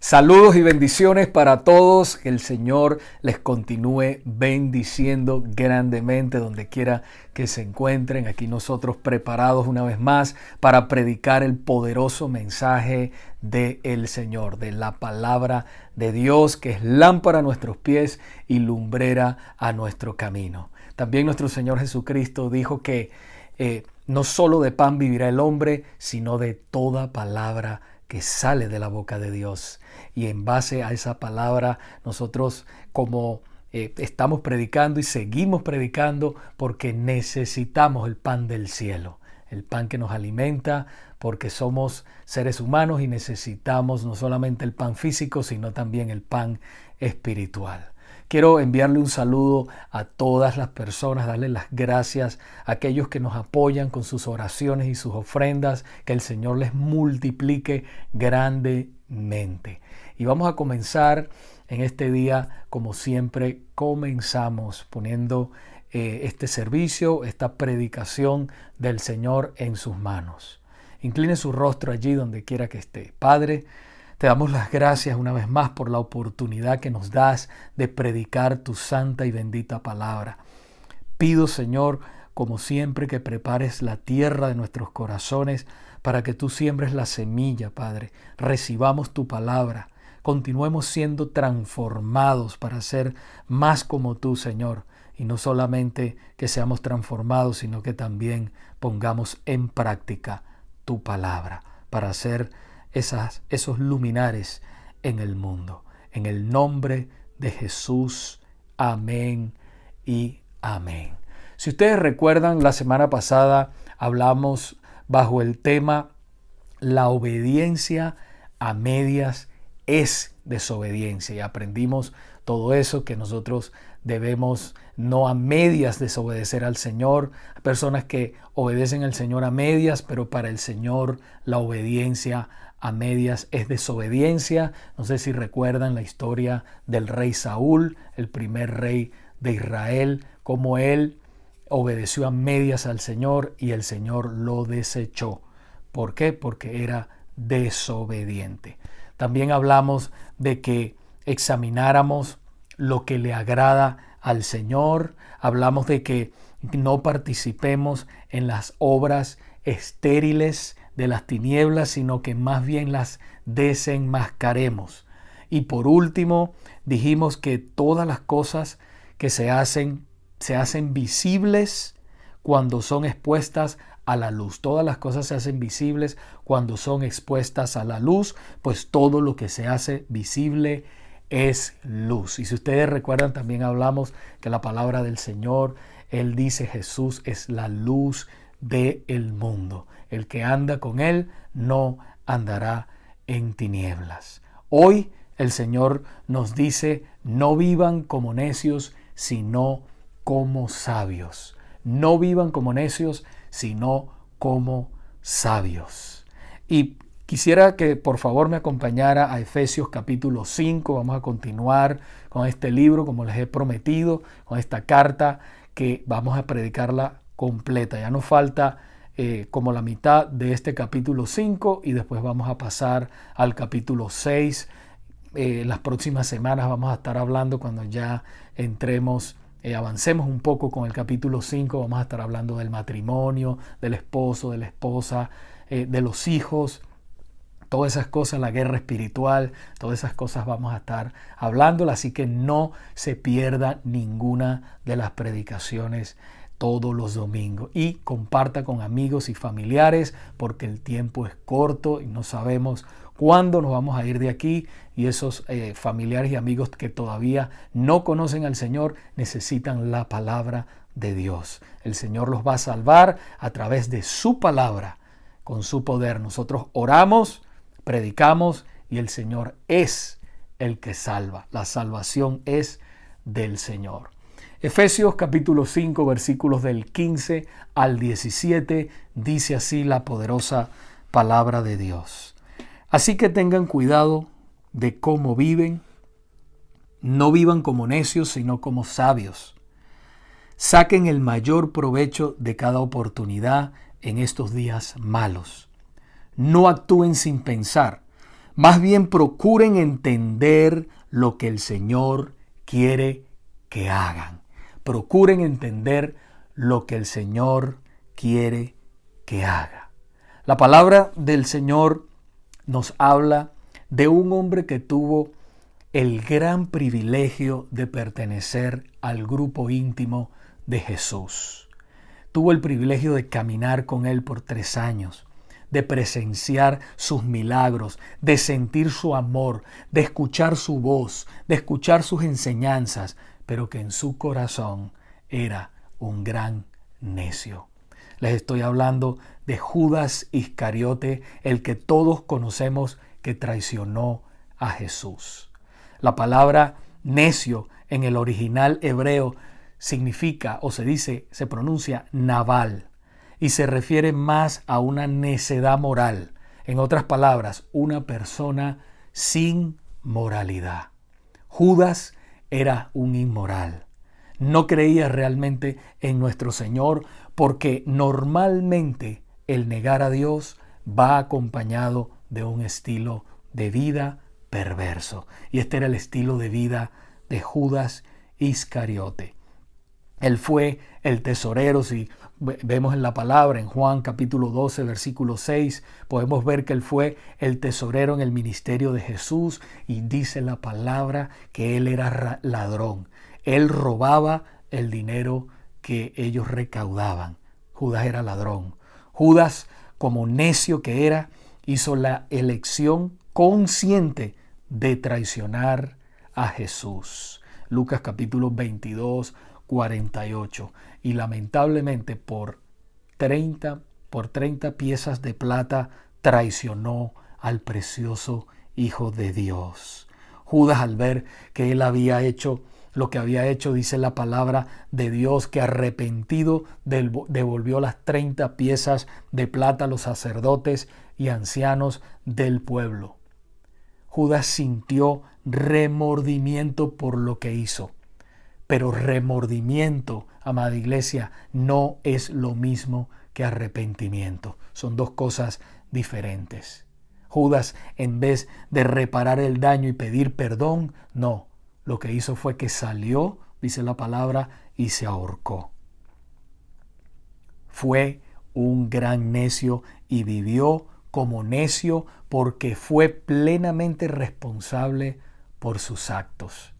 Saludos y bendiciones para todos. Que el Señor les continúe bendiciendo grandemente donde quiera que se encuentren. Aquí nosotros preparados una vez más para predicar el poderoso mensaje del Señor, de la palabra de Dios, que es lámpara a nuestros pies y lumbrera a nuestro camino. También nuestro Señor Jesucristo dijo que no solo de pan vivirá el hombre, sino de toda palabra que sale de la boca de Dios. Y en base a esa palabra nosotros estamos predicando y seguimos predicando porque necesitamos el pan del cielo, el pan que nos alimenta, porque somos seres humanos y necesitamos no solamente el pan físico, sino también el pan espiritual. Quiero enviarle un saludo a todas las personas, darle las gracias a aquellos que nos apoyan con sus oraciones y sus ofrendas, que el Señor les multiplique grandemente. Y vamos a comenzar en este día, como siempre, comenzamos poniendo este servicio, esta predicación del Señor en sus manos. Incline su rostro allí donde quiera que esté. Padre, te damos las gracias una vez más por la oportunidad que nos das de predicar tu santa y bendita palabra. Pido, Señor, como siempre, que prepares la tierra de nuestros corazones para que tú siembres la semilla, Padre. Recibamos tu palabra. Continuemos siendo transformados para ser más como tú, Señor. Y no solamente que seamos transformados, sino que también pongamos en práctica tu palabra para ser esos luminares en el mundo. En el nombre de Jesús. Amén y amén. Si ustedes recuerdan, la semana pasada hablamos bajo el tema la obediencia a medias es desobediencia y aprendimos todo eso, que nosotros debemos no a medias desobedecer al Señor. Hay personas que obedecen al Señor a medias, pero para el Señor la obediencia a medias es desobediencia. No sé si recuerdan la historia del rey Saúl, el primer rey de Israel, cómo él obedeció a medias al Señor y el Señor lo desechó. ¿Por qué? Porque era desobediente. También hablamos de que examináramos lo que le agrada al Señor. Hablamos de que no participemos en las obras estériles de las tinieblas, sino que más bien las desenmascaremos. Y por último, dijimos que todas las cosas que se hacen visibles cuando son expuestas a la luz. Todas las cosas se hacen visibles cuando son expuestas a la luz, pues todo lo que se hace visible es luz. Y si ustedes recuerdan, también hablamos que la palabra del Señor, Él dice, Jesús es la luz del mundo. El que anda con Él no andará en tinieblas. Hoy el Señor nos dice, no vivan como necios, sino como sabios. No vivan como necios, sino como sabios. Y quisiera que por favor me acompañara a Efesios capítulo 5. Vamos a continuar con este libro, como les he prometido, con esta carta que vamos a predicarla completa. Ya nos falta como la mitad de este capítulo 5 y después vamos a pasar al capítulo 6. Las próximas semanas vamos a estar hablando cuando ya avancemos un poco con el capítulo 5, vamos a estar hablando del matrimonio, del esposo, de la esposa, de los hijos, todas esas cosas, la guerra espiritual, todas esas cosas vamos a estar hablándolas, así que no se pierda ninguna de las predicaciones todos los domingos y comparta con amigos y familiares porque el tiempo es corto y no sabemos cuándo nos vamos a ir de aquí, y esos familiares y amigos que todavía no conocen al Señor necesitan la palabra de Dios. El Señor los va a salvar a través de su palabra, con su poder. Nosotros oramos, predicamos y el Señor es el que salva. La salvación es del Señor. Efesios capítulo 5 versículos del 15 al 17 dice así la poderosa palabra de Dios. Así que tengan cuidado de cómo viven. No vivan como necios, sino como sabios. Saquen el mayor provecho de cada oportunidad en estos días malos. No actúen sin pensar, Más bien procuren entender lo que el Señor quiere que hagan. Procuren entender lo que el Señor quiere que haga. La palabra del Señor nos habla de un hombre que tuvo el gran privilegio de pertenecer al grupo íntimo de Jesús. Tuvo el privilegio de caminar con Él por 3 años, de presenciar sus milagros, de sentir su amor, de escuchar su voz, de escuchar sus enseñanzas, pero que en su corazón era un gran necio. Les estoy hablando de Judas Iscariote, el que todos conocemos que traicionó a Jesús. La palabra necio en el original hebreo significa o se pronuncia naval y se refiere más a una necedad moral. En otras palabras, una persona sin moralidad. Judas era un inmoral. No creía realmente en nuestro Señor porque normalmente el negar a Dios va acompañado de un estilo de vida perverso. Y este era el estilo de vida de Judas Iscariote. Él fue el tesorero. Si vemos en la palabra, en Juan capítulo 12, versículo 6, podemos ver que él fue el tesorero en el ministerio de Jesús y dice la palabra que él era ladrón. Él robaba el dinero que ellos recaudaban. Judas era ladrón. Judas, como necio que era, hizo la elección consciente de traicionar a Jesús. Lucas capítulo 22, 48. Y lamentablemente por 30 piezas de plata traicionó al precioso Hijo de Dios. Judas, al ver que él había hecho lo que había hecho, dice la palabra de Dios, que arrepentido devolvió las 30 piezas de plata a los sacerdotes y ancianos del pueblo. Judas sintió remordimiento por lo que hizo. Pero remordimiento, amada iglesia, no es lo mismo que arrepentimiento. Son dos cosas diferentes. Judas, en vez de reparar el daño y pedir perdón, no. Lo que hizo fue que salió, dice la palabra, y se ahorcó. Fue un gran necio y vivió como necio porque fue plenamente responsable por sus actos.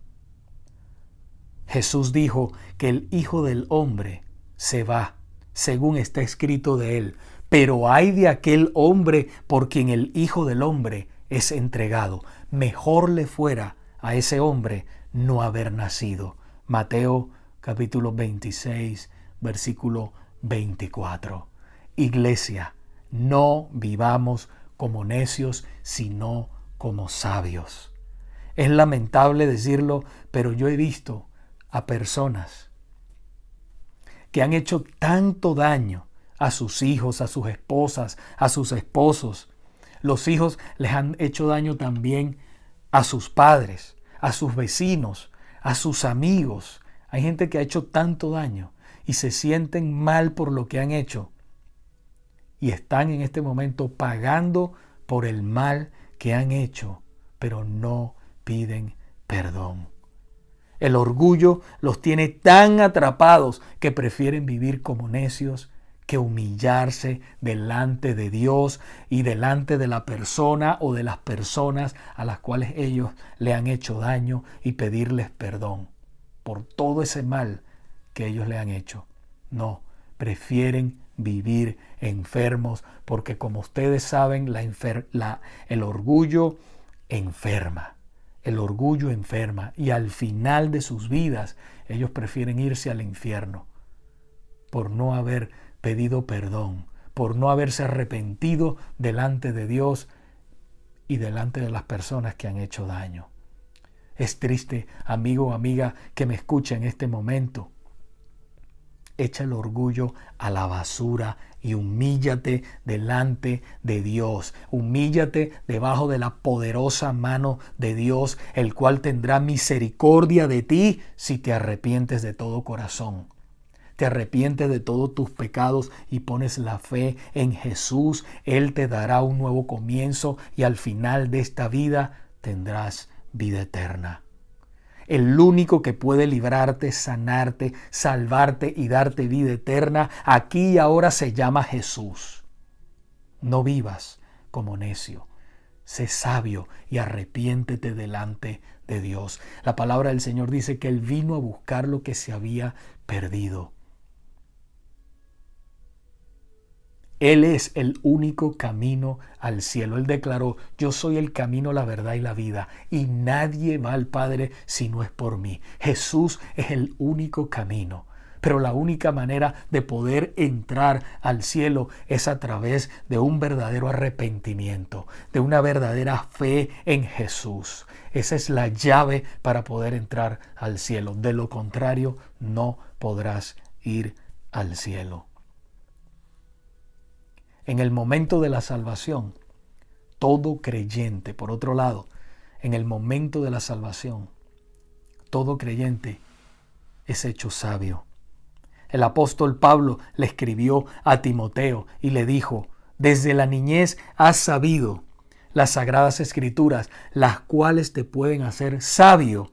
Jesús dijo que el Hijo del Hombre se va, según está escrito de él, pero ay de aquel hombre por quien el Hijo del Hombre es entregado. Mejor le fuera a ese hombre no haber nacido. Mateo capítulo 26, versículo 24. Iglesia, no vivamos como necios, sino como sabios. Es lamentable decirlo, pero yo he visto a personas que han hecho tanto daño a sus hijos, a sus esposas, a sus esposos. Los hijos les han hecho daño también a sus padres, a sus vecinos, a sus amigos. Hay gente que ha hecho tanto daño y se sienten mal por lo que han hecho y están en este momento pagando por el mal que han hecho, pero no piden perdón. El orgullo los tiene tan atrapados que prefieren vivir como necios que humillarse delante de Dios y delante de la persona o de las personas a las cuales ellos le han hecho daño y pedirles perdón por todo ese mal que ellos le han hecho. No, prefieren vivir enfermos porque, como ustedes saben, el orgullo enferma. El orgullo enferma y al final de sus vidas ellos prefieren irse al infierno por no haber pedido perdón, por no haberse arrepentido delante de Dios y delante de las personas que han hecho daño. Es triste, amigo o amiga, que me escucha en este momento. Echa el orgullo a la basura y humíllate delante de Dios. Humíllate debajo de la poderosa mano de Dios, el cual tendrá misericordia de ti si te arrepientes de todo corazón. te arrepientes de todos tus pecados y pones la fe en Jesús, Él te dará un nuevo comienzo y al final de esta vida tendrás vida eterna. El único que puede librarte, sanarte, salvarte y darte vida eterna aquí y ahora se llama Jesús. No vivas como necio. Sé sabio y arrepiéntete delante de Dios. La palabra del Señor dice que Él vino a buscar lo que se había perdido. Él es el único camino al cielo. Él declaró, yo soy el camino, la verdad y la vida, y nadie va al Padre si no es por mí. Jesús es el único camino. Pero la única manera de poder entrar al cielo es a través de un verdadero arrepentimiento, de una verdadera fe en Jesús. Esa es la llave para poder entrar al cielo. De lo contrario, no podrás ir al cielo. En el momento de la salvación, todo creyente, por otro lado, en el momento de la salvación, todo creyente es hecho sabio. El apóstol Pablo le escribió a Timoteo y le dijo, desde la niñez has sabido las sagradas escrituras, las cuales te pueden hacer sabio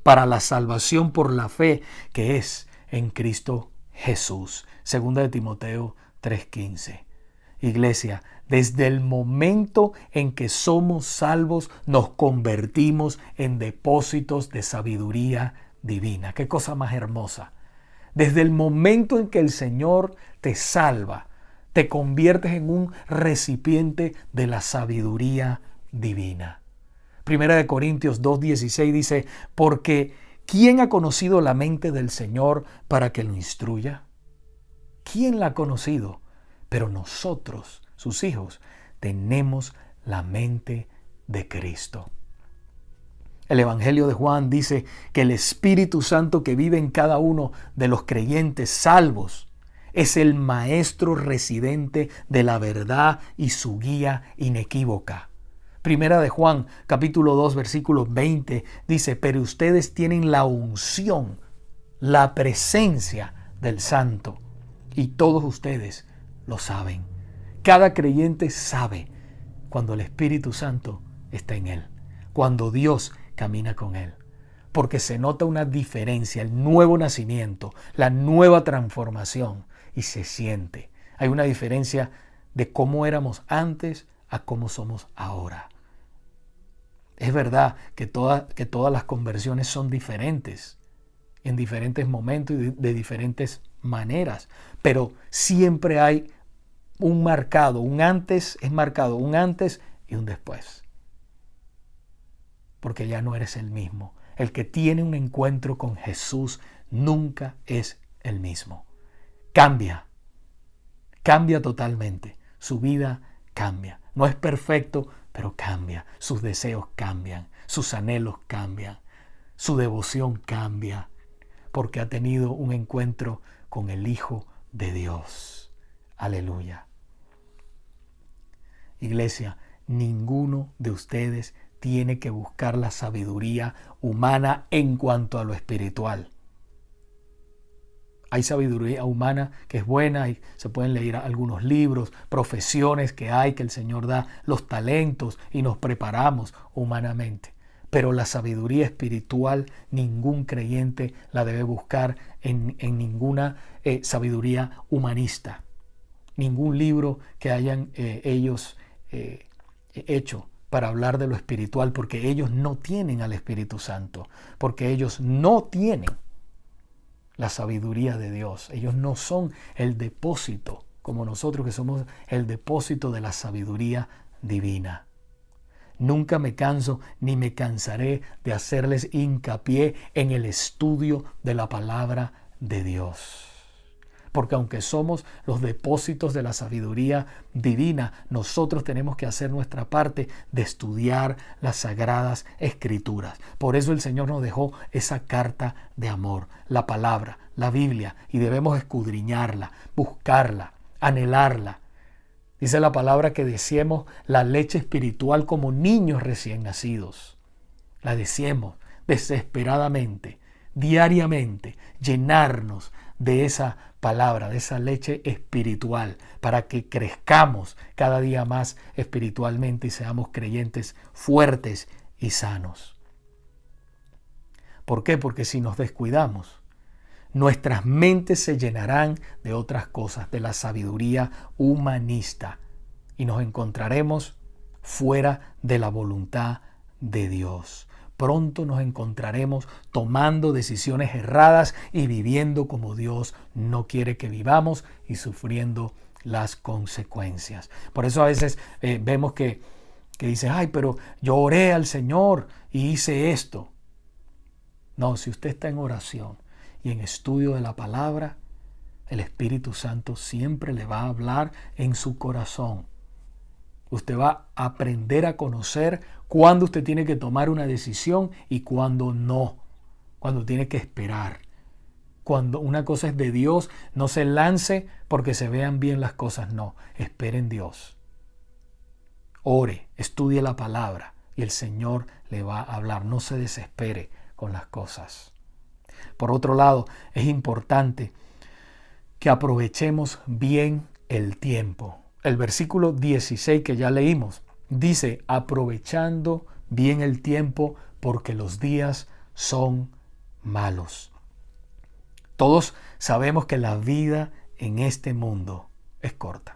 para la salvación por la fe que es en Cristo Jesús. Segunda de Timoteo 3:15. Iglesia, desde el momento en que somos salvos, nos convertimos en depósitos de sabiduría divina. Qué cosa más hermosa. Desde el momento en que el Señor te salva, te conviertes en un recipiente de la sabiduría divina. Primera de Corintios 2:16 dice, porque ¿quién ha conocido la mente del Señor para que lo instruya? ¿Quién la ha conocido? Pero nosotros, sus hijos, tenemos la mente de Cristo. El Evangelio de Juan dice que el Espíritu Santo que vive en cada uno de los creyentes salvos es el maestro residente de la verdad y su guía inequívoca. Primera de Juan, capítulo 2, versículo 20, dice, pero ustedes tienen la unción, la presencia del Santo, y todos ustedes lo saben. Cada creyente sabe cuando el Espíritu Santo está en él, cuando Dios camina con él, porque se nota una diferencia, el nuevo nacimiento, la nueva transformación, y se siente. Hay una diferencia de cómo éramos antes a cómo somos ahora. Es verdad que todas las conversiones son diferentes, en diferentes momentos y de diferentes maneras, pero siempre hay un antes y un después. Porque ya no eres el mismo. El que tiene un encuentro con Jesús nunca es el mismo. Cambia totalmente. Su vida cambia. No es perfecto, pero cambia. Sus deseos cambian, sus anhelos cambian, su devoción cambia, porque ha tenido un encuentro con el Hijo de Dios. Aleluya. Iglesia, ninguno de ustedes tiene que buscar la sabiduría humana en cuanto a lo espiritual. Hay sabiduría humana que es buena y se pueden leer algunos libros, profesiones que hay, que el Señor da, los talentos y nos preparamos humanamente. Pero la sabiduría espiritual ningún creyente la debe buscar en ninguna sabiduría humanista. Ningún libro que hayan ellos hecho para hablar de lo espiritual, porque ellos no tienen al Espíritu Santo, porque ellos no tienen la sabiduría de Dios. Ellos no son el depósito, como nosotros que somos el depósito de la sabiduría divina. Nunca me canso ni me cansaré de hacerles hincapié en el estudio de la palabra de Dios. Porque aunque somos los depósitos de la sabiduría divina, nosotros tenemos que hacer nuestra parte de estudiar las sagradas escrituras. Por eso el Señor nos dejó esa carta de amor, la palabra, la Biblia, y debemos escudriñarla, buscarla, anhelarla. Dice la palabra que deseemos la leche espiritual como niños recién nacidos. La deseemos desesperadamente. diariamente llenarnos de esa palabra, de esa leche espiritual, para que crezcamos cada día más espiritualmente y seamos creyentes fuertes y sanos. ¿Por qué? Porque si nos descuidamos, nuestras mentes se llenarán de otras cosas, de la sabiduría humanista, y nos encontraremos fuera de la voluntad de Dios. Pronto nos encontraremos tomando decisiones erradas y viviendo como Dios no quiere que vivamos y sufriendo las consecuencias. Por eso a veces vemos que dice, ay, pero yo oré al Señor y hice esto. No, si usted está en oración y en estudio de la palabra, el Espíritu Santo siempre le va a hablar en su corazón. Usted va a aprender a conocer cuándo usted tiene que tomar una decisión y cuándo no. Cuándo tiene que esperar. Cuando una cosa es de Dios, no se lance porque se vean bien las cosas. No, espere en Dios. Ore, estudie la palabra y el Señor le va a hablar. No se desespere con las cosas. Por otro lado, es importante que aprovechemos bien el tiempo. El versículo 16 que ya leímos dice, aprovechando bien el tiempo porque los días son malos. Todos sabemos que la vida en este mundo es corta.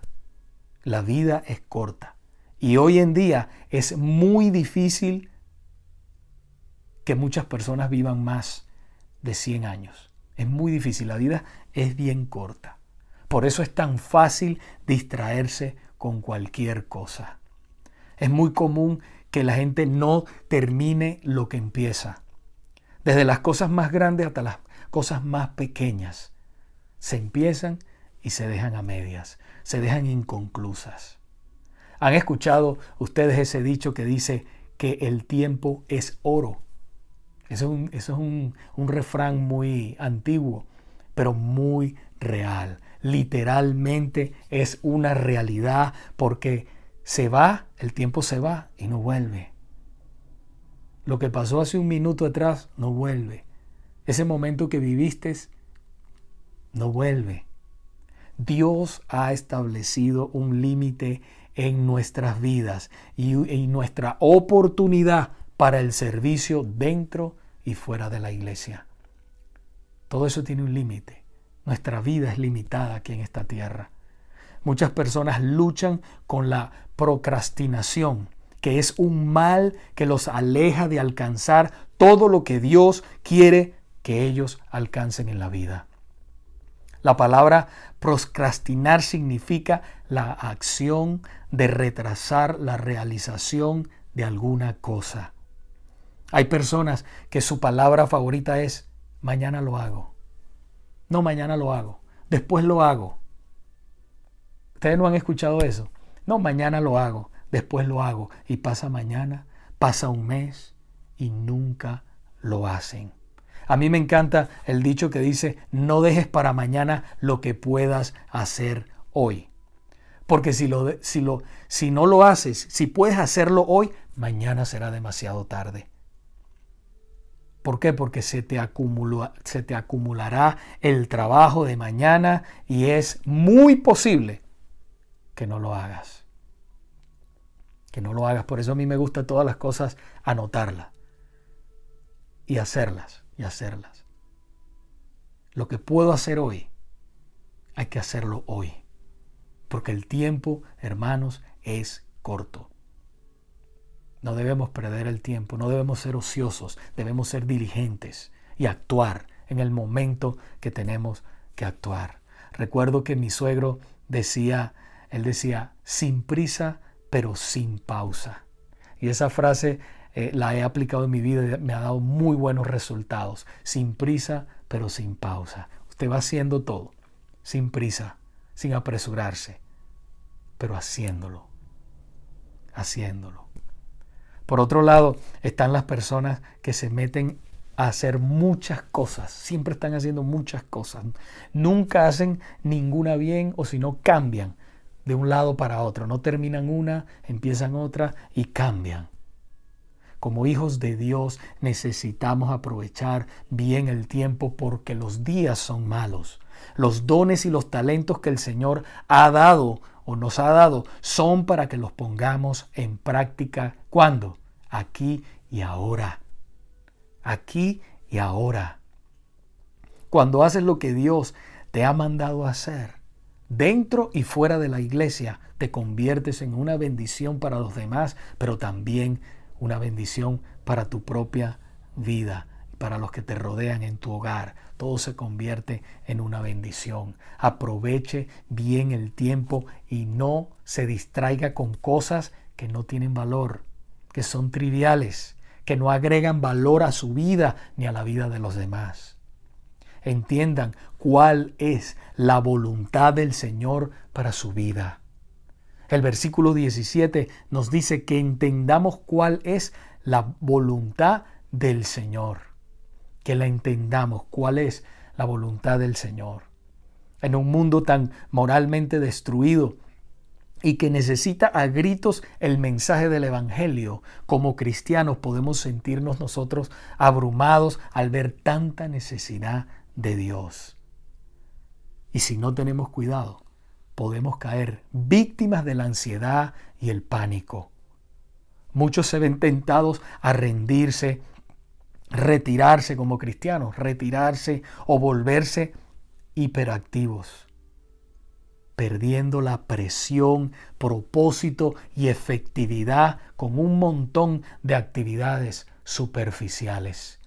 La vida es corta. Y hoy en día es muy difícil que muchas personas vivan más de 100 años. Es muy difícil. La vida es bien corta. Por eso es tan fácil distraerse con cualquier cosa. Es muy común que la gente no termine lo que empieza. Desde las cosas más grandes hasta las cosas más pequeñas. Se empiezan y se dejan a medias. Se dejan inconclusas. ¿Han escuchado ustedes ese dicho que dice que el tiempo es oro? Eso es un refrán muy antiguo, pero muy real. Literalmente es una realidad porque se va, el tiempo se va y no vuelve. Lo que pasó hace un minuto atrás no vuelve. Ese momento que viviste no vuelve. Dios ha establecido un límite en nuestras vidas y nuestra oportunidad para el servicio dentro y fuera de la iglesia. Todo eso tiene un límite. Nuestra vida es limitada aquí en esta tierra. Muchas personas luchan con la procrastinación, que es un mal que los aleja de alcanzar todo lo que Dios quiere que ellos alcancen en la vida. La palabra procrastinar significa la acción de retrasar la realización de alguna cosa. Hay personas que su palabra favorita es mañana lo hago. No, mañana lo hago. Después lo hago. ¿Ustedes no han escuchado eso? No, mañana lo hago. Después lo hago. Y pasa mañana, pasa un mes y nunca lo hacen. A mí me encanta el dicho que dice, no dejes para mañana lo que puedas hacer hoy. Porque si no lo haces, si puedes hacerlo hoy, mañana será demasiado tarde. ¿Por qué? Porque se te acumulará el trabajo de mañana y es muy posible que no lo hagas. Que no lo hagas. Por eso a mí me gusta todas las cosas anotarlas y hacerlas y hacerlas. Lo que puedo hacer hoy, hay que hacerlo hoy. Porque el tiempo, hermanos, es corto. No debemos perder el tiempo, no debemos ser ociosos, debemos ser diligentes y actuar en el momento que tenemos que actuar. Recuerdo que mi suegro decía, sin prisa, pero sin pausa. Y esa frase la he aplicado en mi vida y me ha dado muy buenos resultados. Sin prisa, pero sin pausa. Usted va haciendo todo, sin prisa, sin apresurarse, pero haciéndolo. Por otro lado, están las personas que se meten a hacer muchas cosas. Siempre están haciendo muchas cosas. Nunca hacen ninguna bien o si no cambian de un lado para otro. No terminan una, empiezan otra y cambian. Como hijos de Dios necesitamos aprovechar bien el tiempo porque los días son malos. Los dones y los talentos que el Señor ha dado o nos ha dado son para que los pongamos en práctica. ¿Cuándo? Aquí y ahora. Aquí y ahora. Cuando haces lo que Dios te ha mandado a hacer, dentro y fuera de la iglesia, te conviertes en una bendición para los demás, pero también una bendición para tu propia vida, para los que te rodean en tu hogar. Todo se convierte en una bendición. Aproveche bien el tiempo y no se distraiga con cosas que no tienen valor, que son triviales, que no agregan valor a su vida ni a la vida de los demás. Entiendan cuál es la voluntad del Señor para su vida. El versículo 17 nos dice que entendamos cuál es la voluntad del Señor. Que la entendamos cuál es la voluntad del Señor. En un mundo tan moralmente destruido y que necesita a gritos el mensaje del Evangelio, como cristianos podemos sentirnos nosotros abrumados al ver tanta necesidad de Dios. Y si no tenemos cuidado, podemos caer víctimas de la ansiedad y el pánico. Muchos se ven tentados a rendirse, retirarse como cristianos, retirarse o volverse hiperactivos, perdiendo la presión, propósito y efectividad con un montón de actividades superficiales.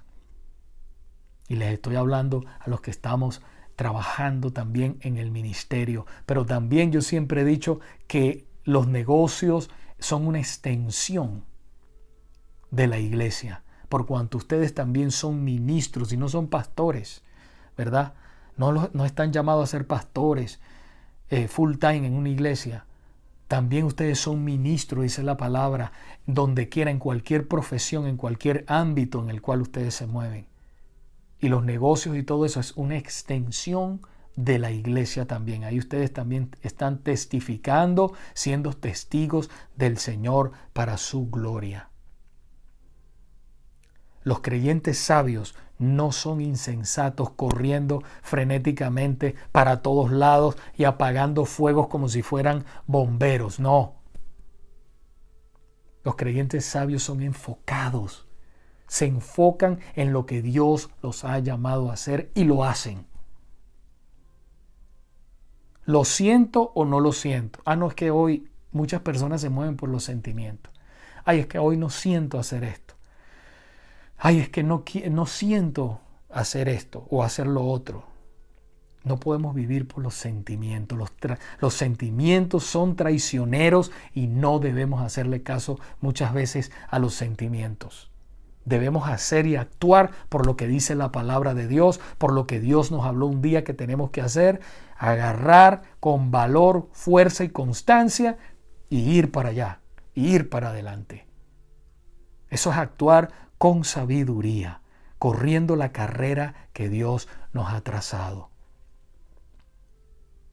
Y les estoy hablando a los que estamos trabajando también en el ministerio. Pero también yo siempre he dicho que los negocios son una extensión de la iglesia, por cuanto ustedes también son ministros y no son pastores, ¿verdad? No están llamados a ser pastores full time en una iglesia. También ustedes son ministros, dice la palabra, donde quiera, en cualquier profesión, en cualquier ámbito en el cual ustedes se mueven. Y los negocios y todo eso es una extensión de la iglesia también. Ahí ustedes también están testificando, siendo testigos del Señor para su gloria. Los creyentes sabios no son insensatos corriendo frenéticamente para todos lados y apagando fuegos como si fueran bomberos. No. Los creyentes sabios son enfocados. Se enfocan en lo que Dios los ha llamado a hacer y lo hacen. ¿Lo siento o no lo siento? No, es que hoy muchas personas se mueven por los sentimientos. Es que hoy no siento hacer esto. Es que no siento hacer esto o hacer lo otro. No podemos vivir por los sentimientos. Los sentimientos son traicioneros y no debemos hacerle caso muchas veces a los sentimientos. Debemos hacer y actuar por lo que dice la palabra de Dios, por lo que Dios nos habló un día que tenemos que hacer, agarrar con valor, fuerza y constancia y ir para allá, y ir para adelante. Eso es actuar con sabiduría, corriendo la carrera que Dios nos ha trazado.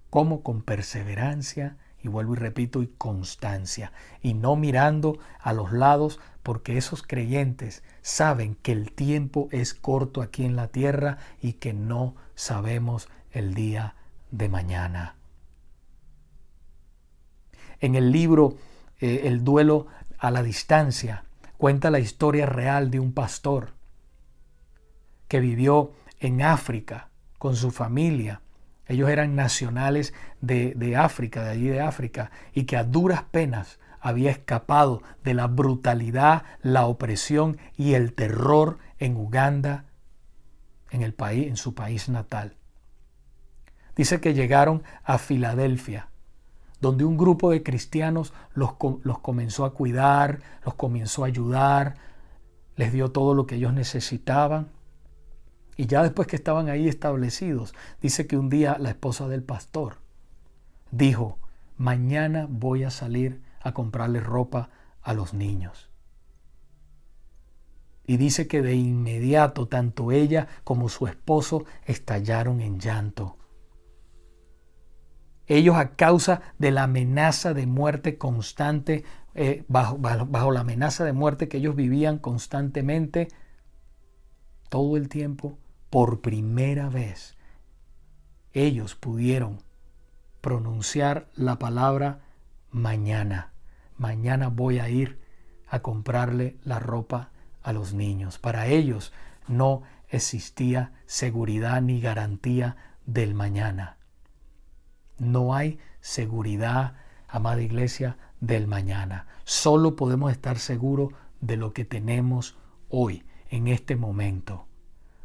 Como con perseverancia, y vuelvo y repito, y constancia, y no mirando a los lados, porque esos creyentes saben que el tiempo es corto aquí en la tierra y que no sabemos el día de mañana. En el libro El duelo a la distancia, cuenta la historia real de un pastor que vivió en África con su familia. Ellos eran nacionales de África, de allí de África, y que a duras penas había escapado de la brutalidad, la opresión y el terror en Uganda, en su país natal. Dice que llegaron a Filadelfia, donde un grupo de cristianos los comenzó a cuidar, los comenzó a ayudar, les dio todo lo que ellos necesitaban. Y ya después que estaban ahí establecidos, dice que un día la esposa del pastor dijo: mañana voy a salir a comprarle ropa a los niños. Y dice que de inmediato tanto ella como su esposo estallaron en llanto. Ellos, a causa de la amenaza de muerte constante bajo la amenaza de muerte que ellos vivían constantemente, todo el tiempo, por primera vez, ellos pudieron pronunciar la palabra mañana. Mañana voy a ir a comprarle la ropa a los niños. Para ellos no existía seguridad ni garantía del mañana. No hay seguridad, amada iglesia, del mañana. Solo podemos estar seguros de lo que tenemos hoy, en este momento.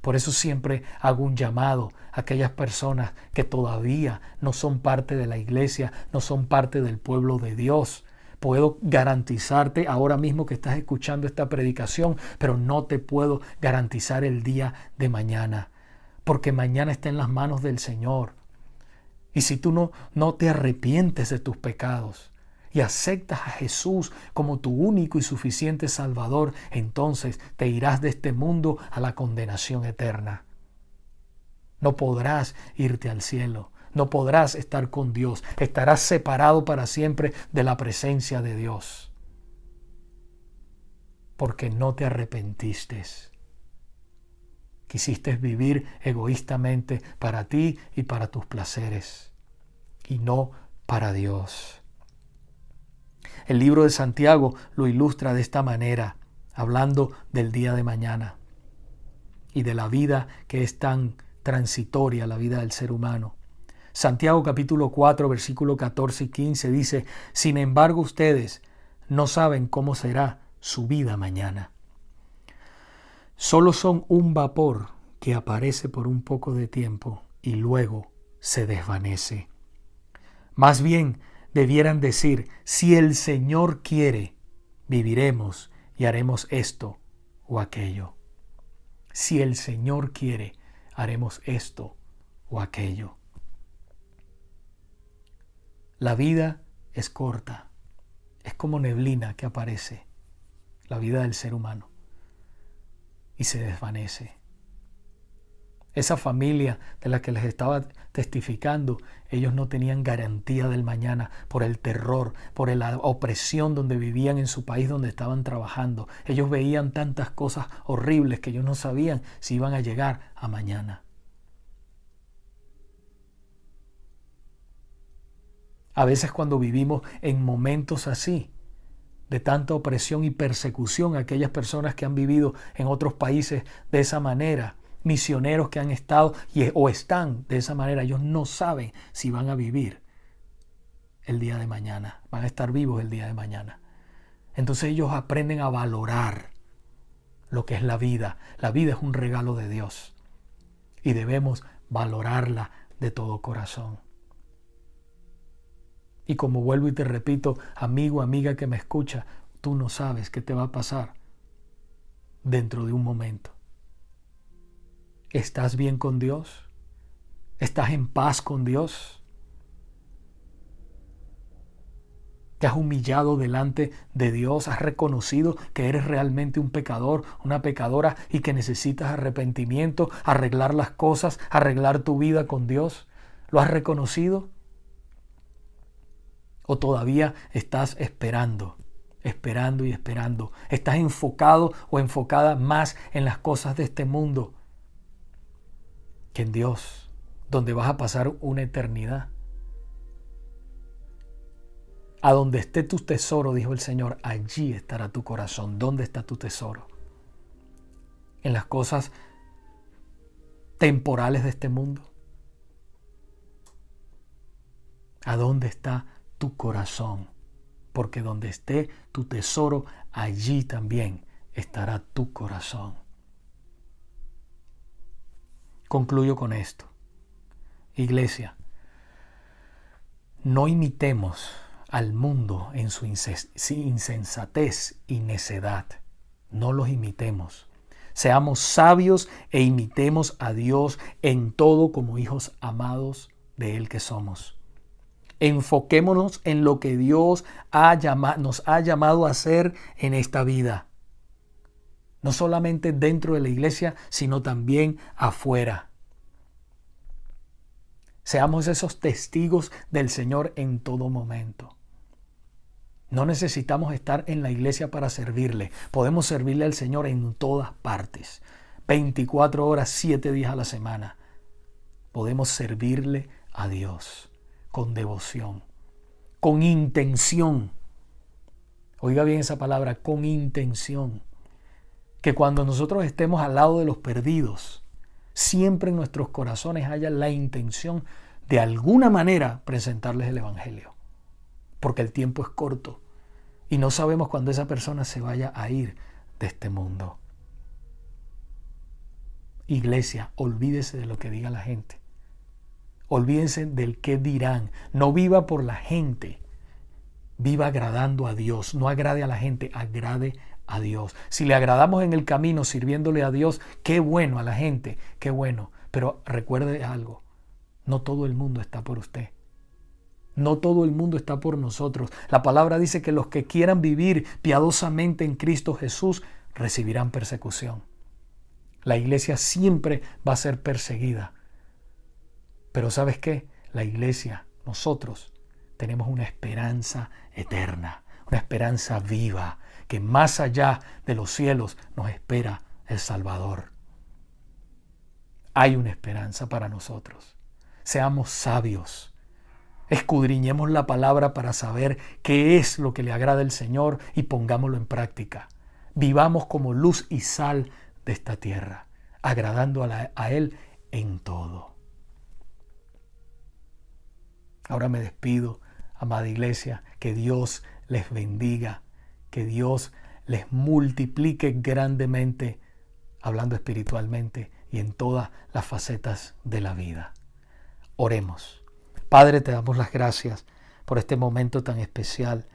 Por eso siempre hago un llamado a aquellas personas que todavía no son parte de la iglesia, no son parte del pueblo de Dios. Puedo garantizarte ahora mismo que estás escuchando esta predicación, pero no te puedo garantizar el día de mañana, porque mañana está en las manos del Señor. Y si tú no te arrepientes de tus pecados y aceptas a Jesús como tu único y suficiente Salvador, entonces te irás de este mundo a la condenación eterna. No podrás irte al cielo. No podrás estar con Dios. Estarás separado para siempre de la presencia de Dios. Porque no te arrepentiste. Quisiste vivir egoístamente para ti y para tus placeres. Y no para Dios. El libro de Santiago lo ilustra de esta manera, hablando del día de mañana y de la vida que es tan transitoria, la vida del ser humano. Santiago capítulo 4, versículo 14 y 15 dice: sin embargo ustedes no saben cómo será su vida mañana. Solo son un vapor que aparece por un poco de tiempo y luego se desvanece. Más bien debieran decir: si el Señor quiere, viviremos y haremos esto o aquello. Si el Señor quiere, haremos esto o aquello. La vida es corta, es como neblina que aparece, la vida del ser humano, y se desvanece. Esa familia de la que les estaba testificando, ellos no tenían garantía del mañana por el terror, por la opresión donde vivían en su país donde estaban trabajando. Ellos veían tantas cosas horribles que ellos no sabían si iban a llegar a mañana. A veces cuando vivimos en momentos así, de tanta opresión y persecución a aquellas personas que han vivido en otros países de esa manera, misioneros que han estado o están de esa manera, ellos no saben si van a vivir el día de mañana, van a estar vivos el día de mañana. Entonces ellos aprenden a valorar lo que es la vida. La vida es un regalo de Dios y debemos valorarla de todo corazón. Y como vuelvo y te repito, amigo, amiga que me escucha, tú no sabes qué te va a pasar dentro de un momento. ¿Estás bien con Dios? ¿Estás en paz con Dios? ¿Te has humillado delante de Dios? ¿Has reconocido que eres realmente un pecador, una pecadora y que necesitas arrepentimiento, arreglar las cosas, arreglar tu vida con Dios? ¿Lo has reconocido? ¿O todavía estás esperando y esperando? ¿Estás enfocado o enfocada más en las cosas de este mundo que en Dios, donde vas a pasar una eternidad? A donde esté tu tesoro, dijo el Señor, allí estará tu corazón. ¿Dónde está tu tesoro? ¿En las cosas temporales de este mundo? ¿A dónde está tu corazón? Porque donde esté tu tesoro, allí también estará tu corazón. Concluyo con esto. Iglesia, no imitemos al mundo en su insensatez y necedad. No los imitemos. Seamos sabios e imitemos a Dios en todo como hijos amados de Él que somos. Enfoquémonos en lo que Dios nos ha llamado a hacer en esta vida. No solamente dentro de la iglesia, sino también afuera. Seamos esos testigos del Señor en todo momento. No necesitamos estar en la iglesia para servirle. Podemos servirle al Señor en todas partes. 24 horas, 7 días a la semana. Podemos servirle a Dios con devoción, con intención. Oiga bien esa palabra, con intención. Que cuando nosotros estemos al lado de los perdidos, siempre en nuestros corazones haya la intención de alguna manera presentarles el Evangelio. Porque el tiempo es corto y no sabemos cuándo esa persona se vaya a ir de este mundo. Iglesia, olvídese de lo que diga la gente. Olvídense del qué dirán. No viva por la gente. Viva agradando a Dios. No agrade a la gente, agrade a Dios. Si le agradamos en el camino sirviéndole a Dios, qué bueno. A la gente, qué bueno. Pero recuerde algo, no todo el mundo está por usted. No todo el mundo está por nosotros. La palabra dice que los que quieran vivir piadosamente en Cristo Jesús recibirán persecución. La iglesia siempre va a ser perseguida. Pero ¿sabes qué? La iglesia, nosotros, tenemos una esperanza eterna, una esperanza viva, que más allá de los cielos nos espera el Salvador. Hay una esperanza para nosotros. Seamos sabios. Escudriñemos la palabra para saber qué es lo que le agrada al Señor y pongámoslo en práctica. Vivamos como luz y sal de esta tierra, agradando a Él en todo. Ahora me despido, amada iglesia, que Dios les bendiga, que Dios les multiplique grandemente, hablando espiritualmente y en todas las facetas de la vida. Oremos. Padre, te damos las gracias por este momento tan especial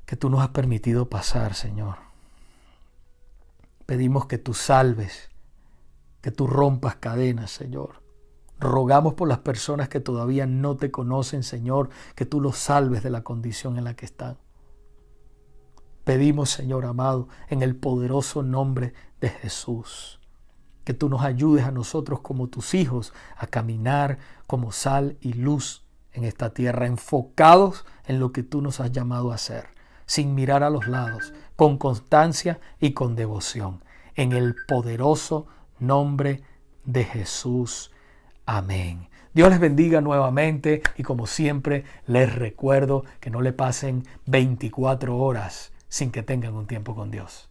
que tú nos has permitido pasar, Señor. Pedimos que tú salves, que tú rompas cadenas, Señor. Rogamos por las personas que todavía no te conocen, Señor, que tú los salves de la condición en la que están. Pedimos, Señor amado, en el poderoso nombre de Jesús, que tú nos ayudes a nosotros como tus hijos a caminar como sal y luz en esta tierra, enfocados en lo que tú nos has llamado a hacer, sin mirar a los lados, con constancia y con devoción. En el poderoso nombre de Jesús. Amén. Dios les bendiga nuevamente y como siempre les recuerdo que no le pasen 24 horas sin que tengan un tiempo con Dios.